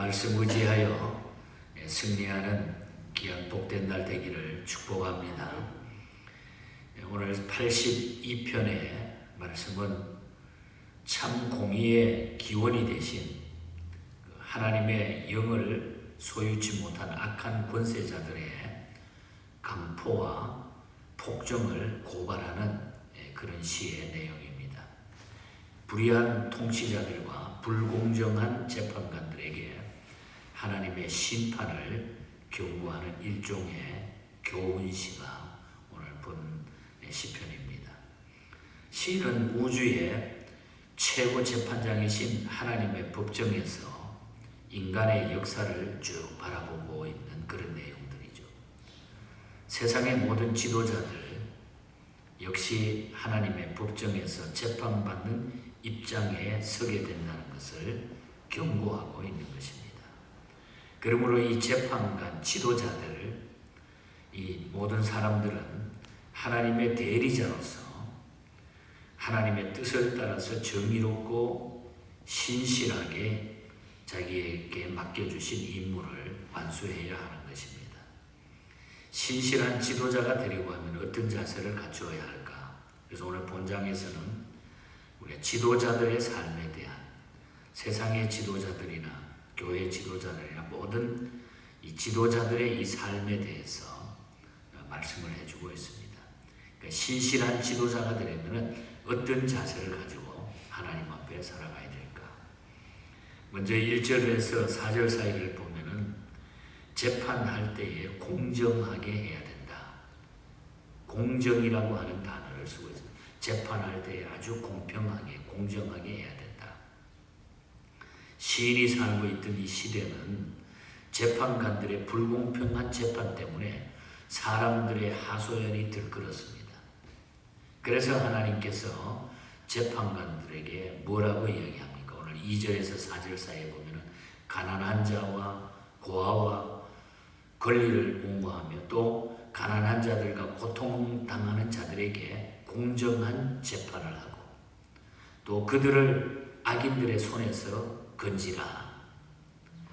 말씀 의지하여 승리하는 귀한 복된 날 되기를 축복합니다. 오늘 82편의 말씀은 참 공의의 기원이 되신 하나님의 영을 소유치 못한 악한 권세자들의 강포와 폭정을 고발하는 그런 시의 내용입니다. 불의한 통치자들과 불공정한 재판관들에게 하나님의 심판을 경고하는 일종의 교훈시가 오늘 본 시편입니다. 시는 우주의 최고 재판장이신 하나님의 법정에서 인간의 역사를 쭉 바라보고 있는 그런 내용들이죠. 세상의 모든 지도자들 역시 하나님의 법정에서 재판받는 입장에 서게 된다는 것을 경고하고 있는 것입니다. 그러므로 이 재판관 지도자들, 이 모든 사람들은 하나님의 대리자로서 하나님의 뜻을 따라서 정의롭고 신실하게 자기에게 맡겨주신 임무를 완수해야 하는 것입니다. 신실한 지도자가 되려고 하면 어떤 자세를 갖추어야 할까? 그래서 오늘 본장에서는 우리가 지도자들의 삶에 대한, 세상의 지도자들이나 교회 지도자들이나 모든 이 지도자들의 이 삶에 대해서 말씀을 해주고 있습니다. 그러니까 신실한 지도자가 되려면 어떤 자세를 가지고 하나님 앞에 살아가야 될까? 먼저 1절에서 4절 사이를 보면은 재판할 때에 공정하게 해야 된다. 공정이라고 하는 단어를 쓰고 있습니다. 재판할 때에 아주 공평하게, 공정하게 해야 된다. 시인이 살고 있던 이 시대는 재판관들의 불공평한 재판 때문에 사람들의 하소연이 들끓었습니다. 그래서 하나님께서 재판관들에게 뭐라고 이야기합니까? 오늘 2절에서 4절 사이에 보면은 가난한 자와 고아와 권리를 옹호하며 또 가난한 자들과 고통당하는 자들에게 공정한 재판을 하고 또 그들을 악인들의 손에서 건지라.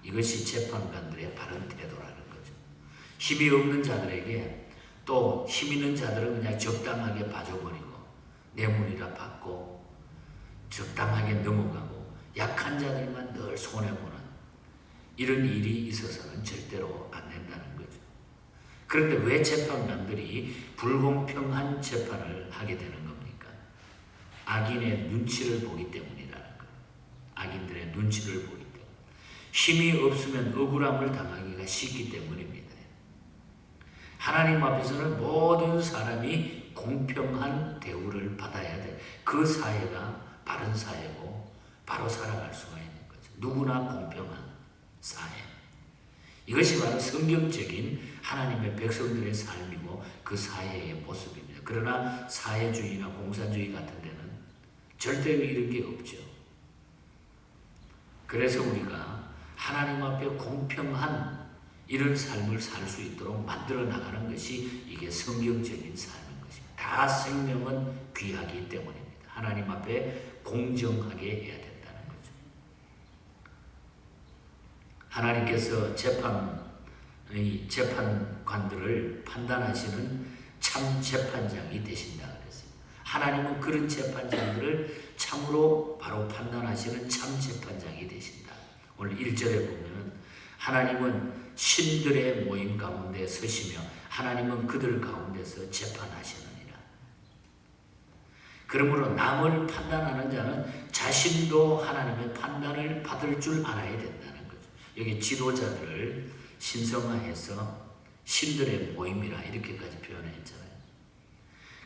이것이 재판관들의 바른 태도라는 거죠. 힘이 없는 자들에게 또 힘 있는 자들은 그냥 적당하게 봐줘버리고 뇌물이라 받고 적당하게 넘어가고 약한 자들만 늘 손해보는 이런 일이 있어서는 절대로 안 된다는 거죠. 그런데 왜 재판관들이 불공평한 재판을 하게 되는 겁니까? 악인의 눈치를 보기 때문이라는 거예요. 악인들의 눈치를 보기 때문에. 힘이 없으면 억울함을 당하기가 쉽기 때문입니다. 하나님 앞에서는 모든 사람이 공평한 대우를 받아야 돼. 그 사회가 바른 사회고 바로 살아갈 수가 있는 거죠. 누구나 공평한 사회. 이것이 바로 성경적인 하나님의 백성들의 삶이고 그 사회의 모습입니다. 그러나 사회주의나 공산주의 같은 데는 절대로 이런 게 없죠. 그래서 우리가 하나님 앞에 공평한 이런 삶을 살 수 있도록 만들어 나가는 것이 이게 성경적인 삶인 것입니다. 다 생명은 귀하기 때문입니다. 하나님 앞에 공정하게 해야 된다는 거죠. 하나님께서 재판관들을 판단하시는 참 재판장이 되신다 그랬어요. 하나님은 그런 재판장들을 참으로 바로 판단하시는 참 재판장이 되신다. 오늘 1절에 보면은 하나님은 신들의 모임 가운데 서시며 하나님은 그들 가운데서 재판하시느니라. 그러므로 남을 판단하는 자는 자신도 하나님의 판단을 받을 줄 알아야 된다는 거죠. 여기 지도자들을 신성화해서 신들의 모임이라 이렇게까지 표현했잖아요.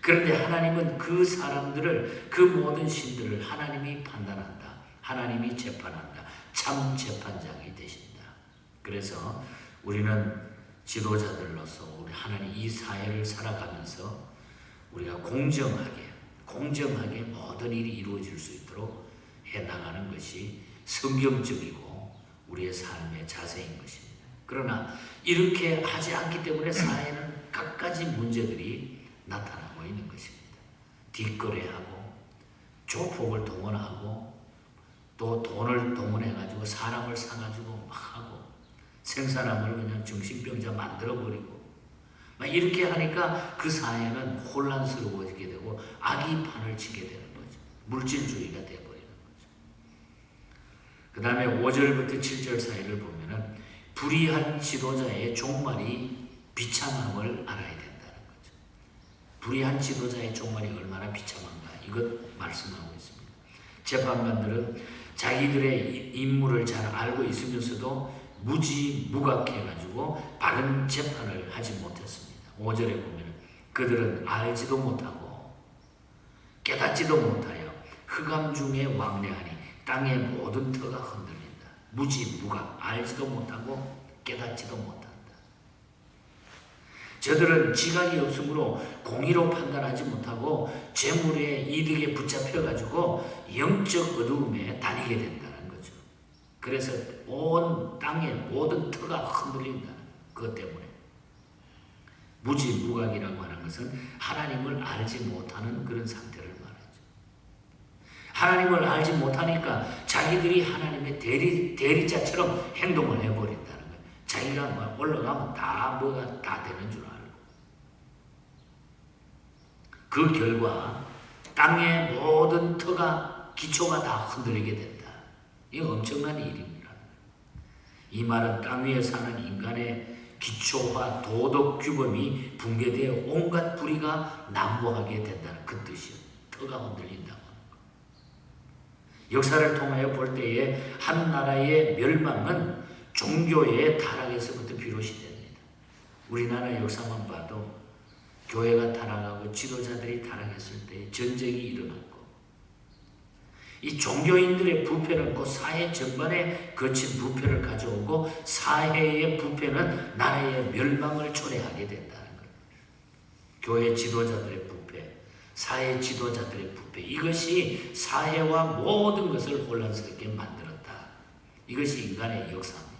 그런데 하나님은 그 사람들을, 그 모든 신들을 하나님이 판단한다. 하나님이 재판한다. 참 재판장이 되신다. 그래서 우리는 지도자들로서 우리 하나님 이 사회를 살아가면서 우리가 공정하게 모든 일이 이루어질 수 있도록 해나가는 것이 성경적이고 우리의 삶의 자세인 것입니다. 그러나 이렇게 하지 않기 때문에 사회는 갖가지 문제들이 나타나고 있는 것입니다. 뒷거래하고 조폭을 동원하고 또 돈을 동원해가지고 사람을 사가지고 막 생사람을 그냥 정신병자 만들어버리고 막 이렇게 하니까 그 사회는 혼란스러워지게 되고 악이 판을 치게 되는 거죠. 물질주의가 되어버리는 거죠. 그 다음에 5절부터 7절 사이를 보면은 불의한 지도자의 종말이 비참함을 알아야 된다는 거죠. 불의한 지도자의 종말이 얼마나 비참한가 이것 말씀하고 있습니다. 재판관들은 자기들의 임무를 잘 알고 있으면서도 무지무각해가지고 바른 재판을 하지 못했습니다. 5절에 보면 그들은 알지도 못하고 깨닫지도 못하여 흑암 중에 왕래하니 땅의 모든 터가 흔들린다. 무지무각, 알지도 못하고 깨닫지도 못한다. 저들은 지각이 없으므로 공의로 판단하지 못하고 재물의 이득에 붙잡혀가지고 영적 어두움에 다니게 된다는 거죠. 그래서 온 땅의 모든 터가 흔들린다는 그것 때문에 무지무각이라고 하는 것은 하나님을 알지 못하는 그런 상태를 말하죠. 하나님을 알지 못하니까 자기들이 하나님의 대리자처럼 행동을 해버린다는 거예요. 자기가 올라가면 다 뭐가 다 되는 줄 알고. 그 결과 땅의 모든 터가 기초가 다 흔들리게 된다. 이거 엄청난 일입니다. 이 말은 땅 위에 사는 인간의 기초와 도덕 규범이 붕괴되어 온갖 불의가 난무하게 된다는 그 뜻이요. 터가 흔들린다고 하는 것. 역사를 통하여 볼 때에 한 나라의 멸망은 종교의 타락에서부터 비롯이 됩니다. 우리나라 역사만 봐도 교회가 타락하고 지도자들이 타락했을 때 전쟁이 일어났고 이 종교인들의 부패는 곧 사회 전반에 거친 부패를 가져오고 사회의 부패는 나라의 멸망을 초래하게 된다는 거예요. 교회 지도자들의 부패, 사회 지도자들의 부패 이것이 사회와 모든 것을 혼란스럽게 만들었다. 이것이 인간의 역사입니다.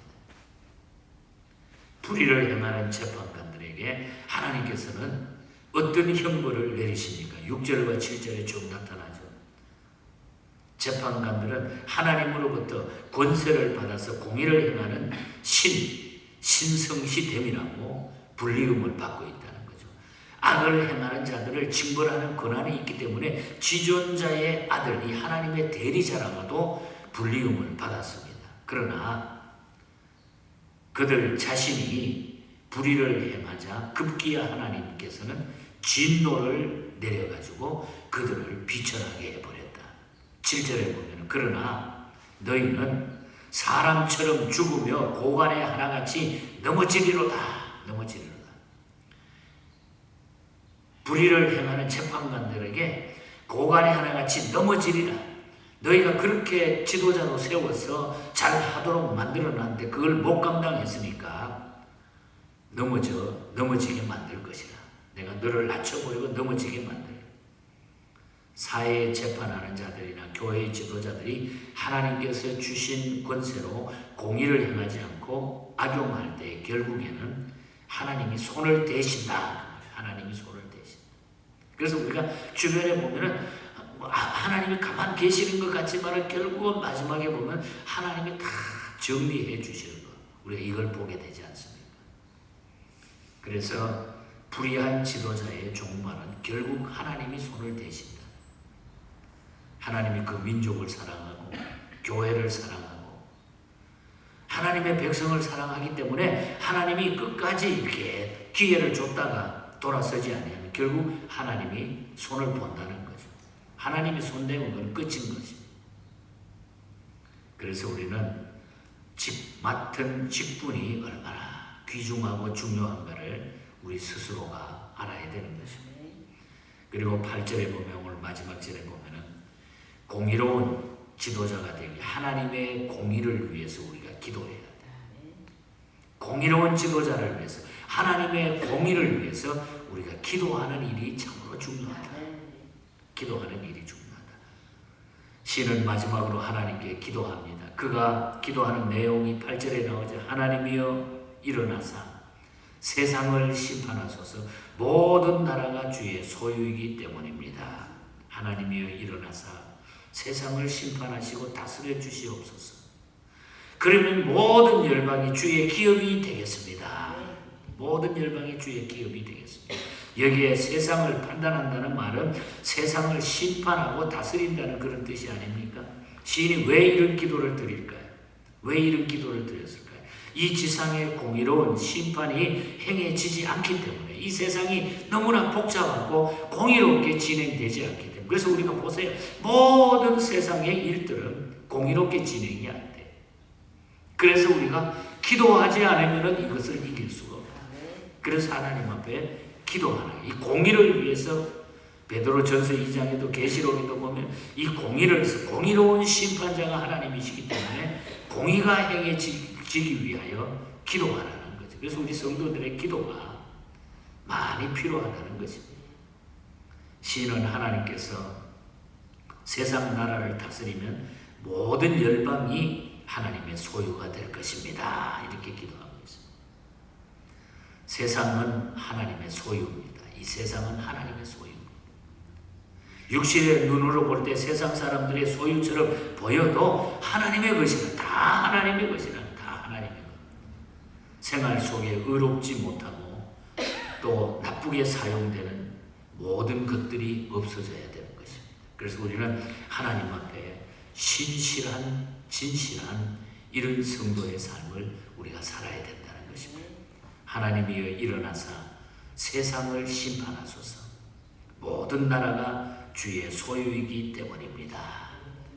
불의를 행하는 재판관들에게 하나님께서는 어떤 형벌을 내리십니까? 6절과 7절에 좀 나타나죠. 재판관들은 하나님으로부터 권세를 받아서 공의를 행하는 신성시됨이라고 불리움을 받고 있다는 거죠. 악을 행하는 자들을 징벌하는 권한이 있기 때문에 지존자의 아들, 이 하나님의 대리자라고도 불리움을 받았습니다. 그러나 그들 자신이 불의를 행하자 급기야 하나님께서는 진노를 내려가지고 그들을 비천하게 해버렸다. 7절에 보면 그러나 너희는 사람처럼 죽으며 고관에 하나같이 넘어지리로다. 불의를 행하는 재판관들에게 고관에 하나같이 넘어지리라. 너희가 그렇게 지도자로 세워서 잘하도록 만들어놨는데 그걸 못 감당했으니까 넘어지게 만들 것이라. 내가 너를 낮춰버리고 넘어지게 만들. 사회에 재판하는 자들이나 교회의 지도자들이 하나님께서 주신 권세로 공의를 행하지 않고 악용할 때 결국에는 하나님이 손을 대신다. 하나님이 손을 대신다. 그래서 우리가 주변에 보면은 하나님이 가만 계시는 것 같지만 결국은 마지막에 보면 하나님이 다 정리해 주시는 것. 우리가 이걸 보게 되지 않습니까? 그래서 불의한 지도자의 종말은 결국 하나님이 손을 대신다. 하나님이 그 민족을 사랑하고 교회를 사랑하고 하나님의 백성을 사랑하기 때문에 하나님이 끝까지 이렇게 기회를 줬다가 돌아서지 않으면 결국 하나님이 손을 본다는 거죠. 하나님이 손대면 그건 끝인 것입니다. 그래서 우리는 맡은 직분이 얼마나 귀중하고 중요한가를 우리 스스로가 알아야 되는 것입니다. 그리고 8절에 보면 오늘 마지막 절에 보면은 공의로운 지도자가 되기 하나님의 공의를 위해서 우리가 기도해야 돼. 공의로운 지도자를 위해서 하나님의 공의를 위해서 우리가 기도하는 일이 참으로 중요하다. 기도하는 일이 중요하다. 시는 마지막으로 하나님께 기도합니다. 그가 기도하는 내용이 8절에 나오죠. 하나님이여 일어나사 세상을 심판하소서. 모든 나라가 주의 소유이기 때문입니다. 하나님이여 일어나사 세상을 심판하시고 다스려 주시옵소서. 그러면 모든 열방이 주의 기업이 되겠습니다. 모든 열방이 주의 기업이 되겠습니다. 여기에 세상을 판단한다는 말은 세상을 심판하고 다스린다는 그런 뜻이 아닙니까? 시인이 왜 이런 기도를 드릴까요? 왜 이런 기도를 드렸을까요? 이 지상의 공의로운 심판이 행해지지 않기 때문에, 이 세상이 너무나 복잡하고 공의롭게 진행되지 않기 때문에. 그래서 우리가 보세요. 모든 세상의 일들은 공의롭게 진행이 안 돼. 그래서 우리가 기도하지 않으면 이것을 이길 수가 없다. 그래서 하나님 앞에 기도하는, 이 공의를 위해서 베드로전서 2장에도 계시록에도 보면 이 공의를 위해서, 공의로운 심판자가 하나님이시기 때문에 공의가 행해지기 위하여 기도하라는 거죠. 그래서 우리 성도들의 기도가 많이 필요하다는 것입니다. 시인은 하나님께서 세상 나라를 다스리면 모든 열방이 하나님의 소유가 될 것입니다. 이렇게 기도하고 있습니다. 세상은 하나님의 소유입니다. 이 세상은 하나님의 소유입니다. 육신의 눈으로 볼 때 세상 사람들의 소유처럼 보여도 하나님의 것이라, 다 하나님의 것이라, 다 하나님의 것. 생활 속에 의롭지 못하고 또 나쁘게 사용되는 모든 것들이 없어져야 되는 것입니다. 그래서 우리는 하나님 앞에 신실한, 진실한 이런 성도의 삶을 우리가 살아야 된다는 것입니다. 하나님이여 일어나사 세상을 심판하소서. 모든 나라가 주의 소유이기 때문입니다.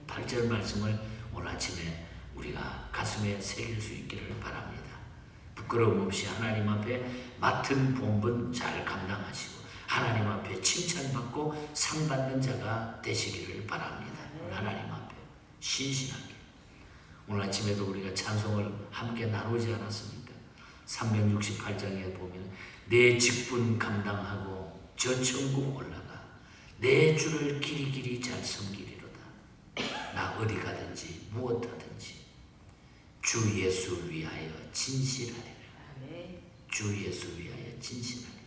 8절 말씀을 오늘 아침에 우리가 가슴에 새길 수 있기를 바랍니다. 부끄러움 없이 하나님 앞에 맡은 본분 잘 감당하시고 하나님 앞에 칭찬받고 상 받는 자가 되시기를 바랍니다. 하나님 앞에 신실하게. 오늘 아침에도 우리가 찬송을 함께 나누지 않았습니까? 368장에 보면 내 직분 감당하고 저 천국 올라가 내 주를 길이길이 잘 섬기리로다. 나 어디 가든지 무엇 하든지 주 예수 위하여 진실하리라. 주 예수 위하여 진실하리라.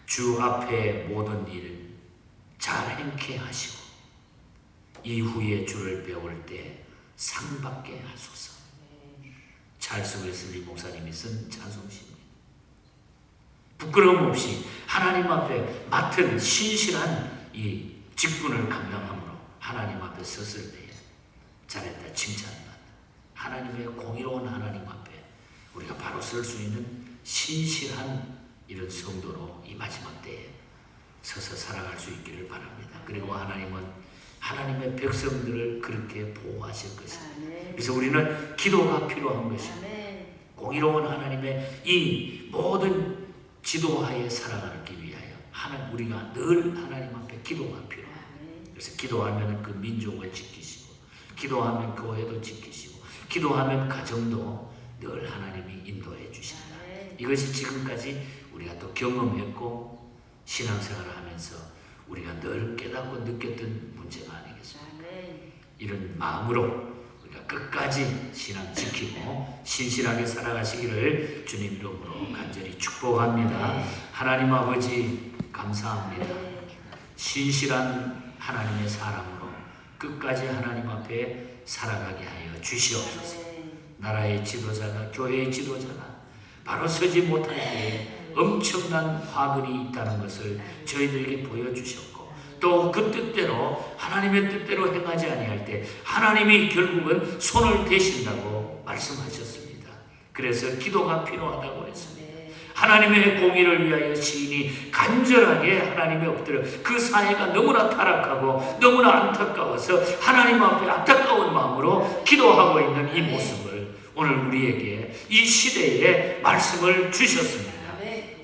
주 앞에 모든 일 잘 행케 하시고 이후에 주를 배울 때 상 받게 하소서. 찰스 웨슬리 목사님이 쓴 찬송시입니다. 부끄러움 없이 하나님 앞에 맡은 신실한 이 직분을 감당함으로 하나님 앞에 섰을 때에 잘했다 칭찬받다. 하나님의 공의로운 하나님 앞에 우리가 바로 설 수 있는 신실한 이런 성도로 이 마지막 때에 서서 살아갈 수 있기를 바랍니다. 그리고 하나님은 하나님의 백성들을 그렇게 보호하실 것입니다. 그래서 우리는 기도가 필요한 것입니다. 공의로운 하나님의 이 모든 지도하에 살아가기 위하여 우리가 늘 하나님 앞에 기도가 필요합니다. 그래서 기도하면 그 민족을 지키시고, 기도하면 교회도 지키시고, 기도하면 가정도 늘 하나님이 인도해 주신다. 이것이 지금까지 우리가 또 경험했고 신앙생활을 하면서 우리가 늘 깨닫고 느꼈던 문제가 아니겠습니까? 이런 마음으로 우리가 끝까지 신앙 지키고 신실하게 살아가시기를 주님 이름으로 간절히 축복합니다. 하나님 아버지 감사합니다. 신실한 하나님의 사람으로 끝까지 하나님 앞에 살아가게 하여 주시옵소서. 나라의 지도자가, 교회의 지도자가 바로 서지 못할 때에 엄청난 화근이 있다는 것을 저희들에게 보여주셨고, 또 그 뜻대로 하나님의 뜻대로 행하지 아니할 때 하나님이 결국은 손을 대신다고 말씀하셨습니다. 그래서 기도가 필요하다고 했습니다. 하나님의 공의를 위하여 시인이 간절하게 하나님의 엎드려, 그 사회가 너무나 타락하고 너무나 안타까워서 하나님 앞에 안타까운 마음으로 기도하고 있는 이 모습을 오늘 우리에게 이 시대에 말씀을 주셨습니다.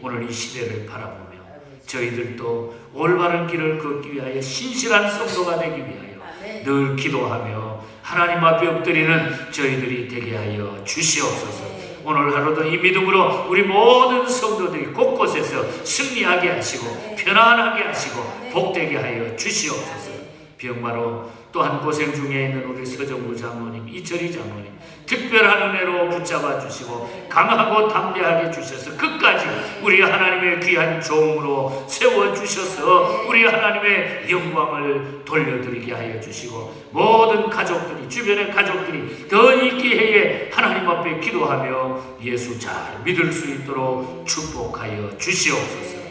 오늘 이 시대를 바라보며 저희들도 올바른 길을 걷기 위하여 신실한 성도가 되기 위하여 늘 기도하며 하나님 앞에 엎드리는 저희들이 되게 하여 주시옵소서. 오늘 하루도 이 믿음으로 우리 모든 성도들이 곳곳에서 승리하게 하시고 편안하게 하시고 복되게 하여 주시옵소서. 병마로 또한 고생 중에 있는 우리 서정구 장로님, 이철희 장로님 특별한 은혜로 붙잡아 주시고 강하고 담대하게 주셔서 끝까지 우리 하나님의 귀한 종으로 세워주셔서 우리 하나님의 영광을 돌려드리게 하여 주시고 모든 가족들이, 주변의 가족들이 더 있기 해에 하나님 앞에 기도하며 예수 잘 믿을 수 있도록 축복하여 주시옵소서.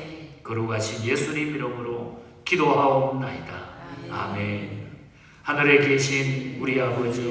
거룩하신 예수님 이름으로 기도하옵나이다. 아멘. 하늘에 계신 우리 아버지